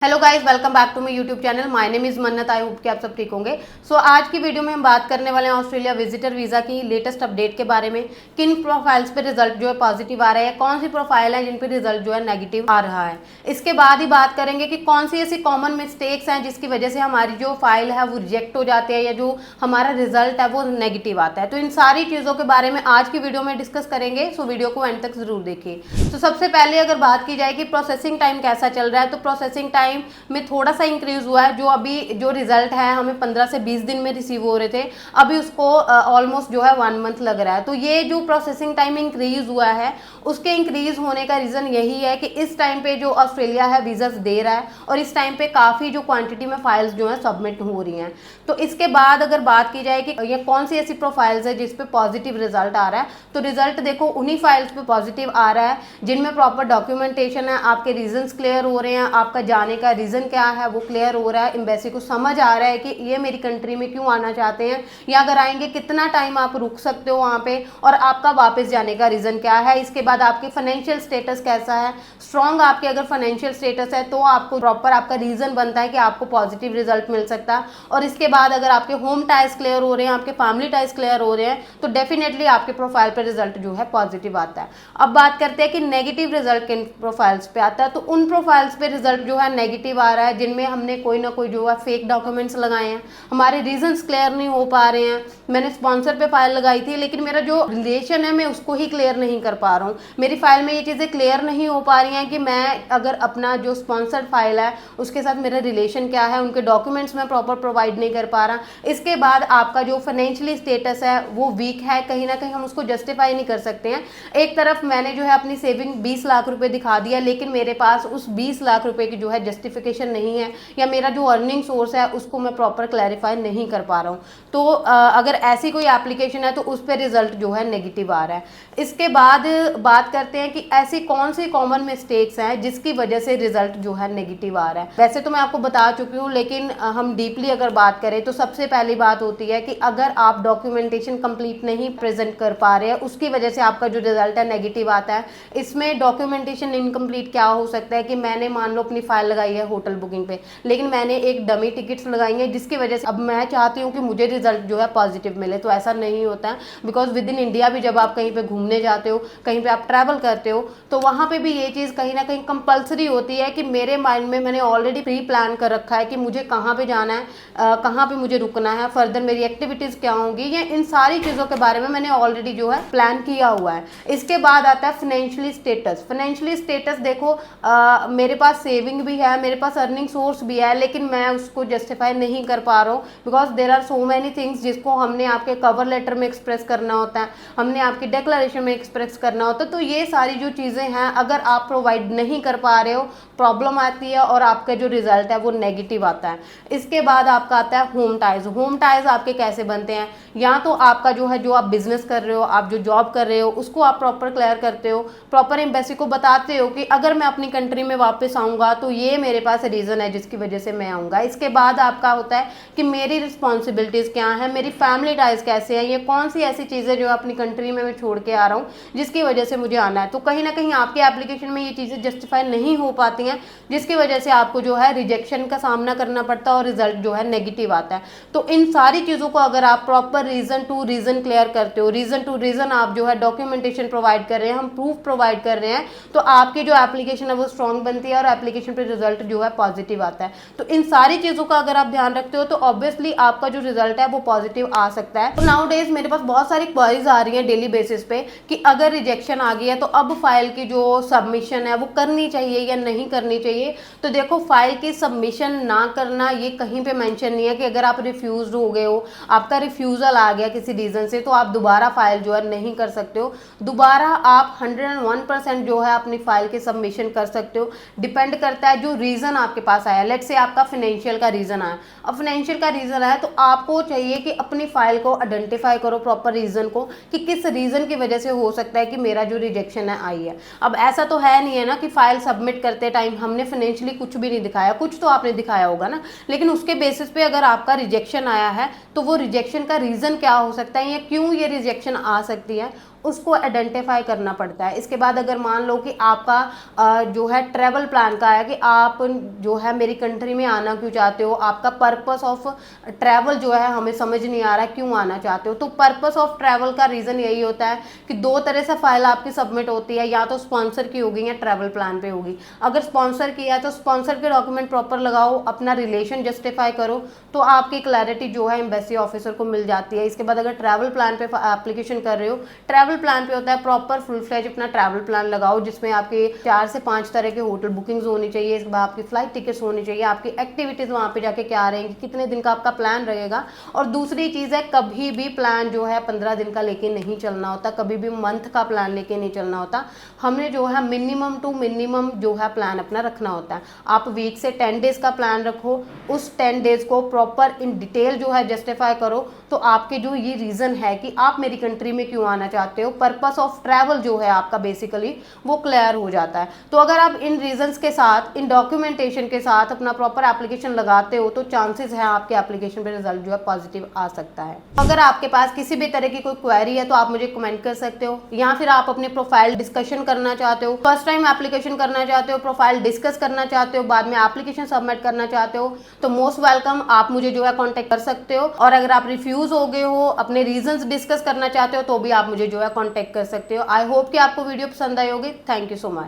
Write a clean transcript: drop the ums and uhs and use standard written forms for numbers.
Hello guys, welcome back to my YouTube channel. My name is Mannat. I hope कि आप सब ठीक होंगे। आज की वीडियो में हम बात करने वाले हैं ऑस्ट्रेलिया विजिटर वीज़ा की लेटेस्ट अपडेट के बारे में। किन प्रोफाइल्स पे रिजल्ट जो है पॉजिटिव आ रहा है, कौन सी प्रोफाइल है जिन पे रिजल्ट जो है नेगेटिव आ रहा है। इसके बाद ही बात करेंगे कि कौन सी ऐसी कॉमन मिस्टेक्स हैं जिसकी वजह से हमारी जो फाइल है वो रिजेक्ट हो जाती है या जो हमारा रिजल्ट है वो नेगेटिव आता है। तो इन सारी चीज़ों के बारे में आज की वीडियो में डिस्कस करेंगे। वीडियो को एंड तक जरूर देखिए। सबसे पहले अगर बात की जाए कि प्रोसेसिंग टाइम कैसा चल रहा है, तो प्रोसेसिंग टाइम में थोड़ा सा इंक्रीज हुआ है। जो अभी जो रिजल्ट है हमें 15 से 20 दिन में रिसीव हो रहे थे, अभी उसको ऑलमोस्ट जो है 1 मंथ लग रहा है। तो ये जो प्रोसेसिंग टाइम इंक्रीज हुआ है, उसके इंक्रीज होने का रीजन यही है कि इस टाइम पे जो ऑस्ट्रेलिया है वीजास दे रहा है और इस टाइम पे काफी जो क्वांटिटी में फाइल्स जो है सबमिट हो रही हैं। तो इसके बाद अगर बात की जाए कि ये कौन सी ऐसी प्रोफाइल्स है जिसपे पॉजिटिव रिजल्ट आ रहा है, तो रिजल्ट देखो उन्हीं फाइल्स पे पॉजिटिव आ रहा है जिनमें प्रॉपर डॉक्यूमेंटेशन है, आपके रीजंस क्लियर हो रहे हैं, आपका जाने का रीजन क्या है वो क्लियर हो रहा है, एम्बेसी को समझ आ रहा है कि ये मेरी कंट्री में क्यों आना चाहते हैं, या अगर आएंगे कितना टाइम आप रुक सकते हो वहाँ पे, और आपका वापस जाने का रीजन क्या है। इसके बाद आपके फाइनेंशियल स्टेटस कैसा है, स्ट्रॉन्ग आपके अगर फाइनेंशियल स्टेटस है तो आपको प्रॉपर आपका रीजन बनता है कि आपको पॉजिटिव रिजल्ट मिल सकता है। और इसके बाद अगर आपके होम टाइज क्लियर हो रहे हैं, आपके फैमिली टाइज क्लियर हो रहे हैं, तो डेफिनेटली आपके प्रोफाइल पर रिजल्ट जो है पॉजिटिव आता है। अब बात करते हैं कि नेगेटिव रिजल्ट किन प्रोफाइल्स पे आता है। तो उन प्रोफाइल्स पे रिजल्ट जो है नेगेटिव आ रहा है जिनमें हमने कोई ना कोई जो है फेक डॉक्यूमेंट्स लगाए हैं, हमारे रीजंस क्लियर नहीं हो पा रहे हैं। मैंने स्पॉन्सर पे फाइल लगाई थी लेकिन मेरा जो रिलेशन है मैं उसको ही क्लियर नहीं कर पा रहा हूँ। मेरी फाइल में ये चीज़ें क्लियर नहीं हो पा रही हैं कि मैं अगर अपना जो स्पॉन्सर्ड फाइल है उसके साथ मेरा रिलेशन क्या है, उनके डॉक्यूमेंट्स मैं प्रॉपर प्रोवाइड नहीं कर पा रहा। इसके बाद आपका जो फाइनेंशियली स्टेटस है वो वीक है, कहीं ना कहीं हम उसको जस्टिफाई नहीं कर सकते हैं। एक तरफ मैंने जो है अपनी सेविंग 20 लाख रुपए दिखा दिया लेकिन मेरे पास उस 20 लाख रुपए की जो है जस्टिफिकेशन नहीं है, या मेरा जो अर्निंग सोर्स है उसको मैं प्रॉपर क्लैरिफाई नहीं कर पा रहा हूँ। तो अगर ऐसी कोई एप्लीकेशन है तो उस पर रिजल्ट जो है नेगेटिव आ रहा है। इसके बाद बात करते हैं कि ऐसी कौन सी कॉमन मिस्टेक्स हैं जिसकी वजह से रिजल्ट जो है नेगेटिव आ रहा है। वैसे तो मैं आपको बता चुकी हूँ लेकिन हम डीपली अगर बात करें तो सबसे पहली बात होती है कि अगर आप डॉक्यूमेंटेशन कंप्लीट नहीं प्रेजेंट कर पा रहे हैं उसकी वजह से आपका जो रिजल्ट है नेगेटिव आता है। इसमें डॉक्यूमेंटेशन इनकम्प्लीट क्या हो सकता है कि मैंने मान लो अपनी फाइल लगाई है होटल बुकिंग पे, लेकिन मैंने एक डमी टिकट्स लगाई हैं जिसकी वजह से अब मैं चाहती हूँ कि मुझे रिजल्ट जो है पॉजिटिव मिले। तो ऐसा नहीं होता है, बिकॉज विद इन इंडिया भी जब आप कहीं पे घूमने जाते हो, कहीं पे आप ट्रैवल करते हो, तो वहाँ पे भी ये चीज़ कहीं ना कहीं कंपलसरी होती है कि मेरे माइंड में मैंने ऑलरेडी प्री प्लान कर रखा है कि मुझे कहाँ पे जाना है, कहाँ पे मुझे रुकना है, फर्दर मेरी एक्टिविटीज़ क्या होंगी, ये इन सारी चीज़ों के बारे में मैंने ऑलरेडी जो है प्लान किया हुआ है। इसके बाद आता है फाइनेंशियली स्टेटस। फाइनेंशियली स्टेटस देखो, मेरे पास सेविंग भी है, मेरे पास अर्निंग सोर्स भी है, लेकिन मैं उसको जस्टिफाई नहीं कर पा रहा हूँ because there are so many things जिसको हमने आपके कवर लेटर में एक्सप्रेस करना होता है, हमने आपकी डिक्लेरेशन में एक्सप्रेस करना होता है। तो ये सारी जो चीज़ें हैं अगर आप प्रोवाइड नहीं कर पा रहे हो, प्रॉब्लम आती है और आपका जो रिजल्ट है वो नेगेटिव आता है। इसके बाद आपका आता है होम टाइज। होम टाइज आपके कैसे बनते हैं, या तो आपका जो है जो आप बिजनेस कर रहे हो, आप जो जॉब कर रहे हो उसको आप प्रॉपर क्लियर करते हो, प्रॉपर एम्बेसी को बताते हो कि अगर मैं अपनी कंट्री में वापस आऊँगा तो ये मेरे पास रीज़न है जिसकी वजह से मैं आऊँगा। इसके बाद आपका होता है कि मेरी रिस्पॉन्सिबिलिटीज़ क्या है, मेरी फैमिली टाइज कैसे हैं, ये कौन सी ऐसी चीज़ें जो अपनी कंट्री में मैं छोड़ के आ रहा हूँ जिसकी वजह से मुझे आना है। तो कहीं ना कहीं आपके एप्लीकेशन में ये चीज़ें जस्टिफाई नहीं हो पाती हैं जिसकी वजह से आपको जो है रिजेक्शन का सामना करना पड़ता है और रिजल्ट जो है नेगेटिव आता है। तो इन सारी चीज़ों को अगर आप proper reason to reason clear करते हो, रीज़न टू रीज़न आप जो है डॉक्यूमेंटेशन प्रोवाइड कर रहे हैं, हम प्रूफ प्रोवाइड कर रहे हैं, तो आपकी जो एप्लीकेशन है वो स्ट्रॉन्ग बनती है और एप्लीकेशन पर रिजल्ट जो है पॉजिटिव आता है। तो इन सारी चीज़ों का अगर आप ध्यान रखते हो तो ऑब्वियसली आपका जो रिजल्ट है वो पॉजिटिव आ सकता है। तो नाउ डेज मेरे पास बहुत सारी क्वेरीज आ रही हैं डेली बेसिस पे कि अगर रिजेक्शन आ गया तो अब फाइल की जो सबमिशन है वो करनी चाहिए या नहीं करनी चाहिए। तो देखो, फाइल की सबमिशन ना करना ये कहीं पे मेंशन नहीं है कि अगर आप रिफ्यूज हो गए हो, आपका रिफ्यूजल आ गया किसी रीजन से, तो आप दोबारा फाइल जो है नहीं कर सकते हो। दोबारा आप 101% जो है अपनी फाइल की सबमिशन कर सकते हो। डिपेंड करता है जो रीजन आपके पास आया। लेट्स से आपका फाइनेंशियल का रीजन आया, अब फाइनेंशियल का रीजन आया तो आपको चाहिए कि अपनी फाइल को आइडेंटिफाई करो प्रॉपर रीजन को कि किस रीजन की वजह से हो सकता है कि मेरा जो रिजेक्शन है आई है। अब ऐसा तो है नहीं है ना कि फाइल सबमिट करते टाइम हमने फाइनेंशियली कुछ भी नहीं दिखाया, कुछ तो आपने दिखाया होगा ना, लेकिन उसके बेसिस पे अगर आपका रिजेक्शन आया है तो वो रिजेक्शन का रीजन क्या हो सकता है या क्यों ये रिजेक्शन आ सकती है, उसको आइडेंटिफाई करना पड़ता है। इसके बाद अगर मान लो कि आपका जो है ट्रैवल प्लान का है कि आप जो है मेरी कंट्री में आना क्यों चाहते हो, आपका पर्पस ऑफ ट्रैवल जो है हमें समझ नहीं आ रहा है क्यों आना चाहते हो, तो पर्पस ऑफ ट्रैवल का रीज़न यही होता है कि दो तरह से फाइल आपकी सबमिट होती है, या तो स्पॉन्सर की होगी या ट्रैवल प्लान पे होगी। अगर स्पॉन्सर किया है तो स्पॉन्सर के डॉक्यूमेंट प्रॉपर लगाओ, अपना रिलेशन जस्टिफाई करो, तो आपकी क्लैरिटी जो है एम्बेसी ऑफिसर को मिल जाती है। इसके बाद अगर ट्रैवल प्लान पे एप्लीकेशन कर रहे हो, ट्रैवल प्लान पे होता है प्रॉपर फुल फ्लेज अपना ट्रैवल प्लान लगाओ, जिसमें आपके 4 से 5 तरह के होटल बुकिंग्स होनी चाहिए, इसके बाद आपकी फ्लाइट टिकट्स होनी चाहिए, आपकी एक्टिविटीज़ वहाँ पे जाके क्या रहेंगी, कितने दिन का आपका प्लान रहेगा। और दूसरी चीज़ है, कभी भी प्लान जो है 15 दिन का लेके नहीं चलना होता, कभी भी मंथ का प्लान लेके नहीं चलना होता। हमने जो है मिनिमम टू मिनिमम जो है प्लान अपना रखना होता है। आप वीक से 10 डेज का प्लान रखो, उस 10 डेज को प्रॉपर इन डिटेल जो है जस्टिफाई करो, तो आपके जो ये रीज़न है कि आप मेरी कंट्री में क्यों आना चाहते हो, पर्पस ऑफ ट्रैवल जो है आपका बेसिकली वो क्लियर हो जाता है। तो अगर आप इन रीजंस के साथ, इन डॉक्यूमेंटेशन के साथ अपना प्रॉपर एप्लीकेशन लगाते हो, तो चांसेस है आपके एप्लीकेशन पे रिजल्ट जो है पॉजिटिव आ सकता है। अगर आपके पास किसी भी तरह की कोई क्वेरी है तो आप मुझे कमेंट कर सकते हो, या फिर आप अपने प्रोफाइल डिस्कशन करना चाहते हो, फर्स्ट टाइम एप्लीकेशन करना चाहते हो, प्रोफाइल डिस्कस करना चाहते हो, बाद में एप्लीकेशन सबमिट करना चाहते हो, तो मोस्ट वेलकम, आप मुझे जो है कॉन्टेक्ट कर सकते हो। और अगर आप रिफ्यूज हो गए हो, अपने रीजंस डिस्कस करना चाहते हो, तो भी आप मुझे जो है कॉन्टेक्ट कर सकते हो। आई होप कि आपको वीडियो पसंद आई होगी। Thank you so much.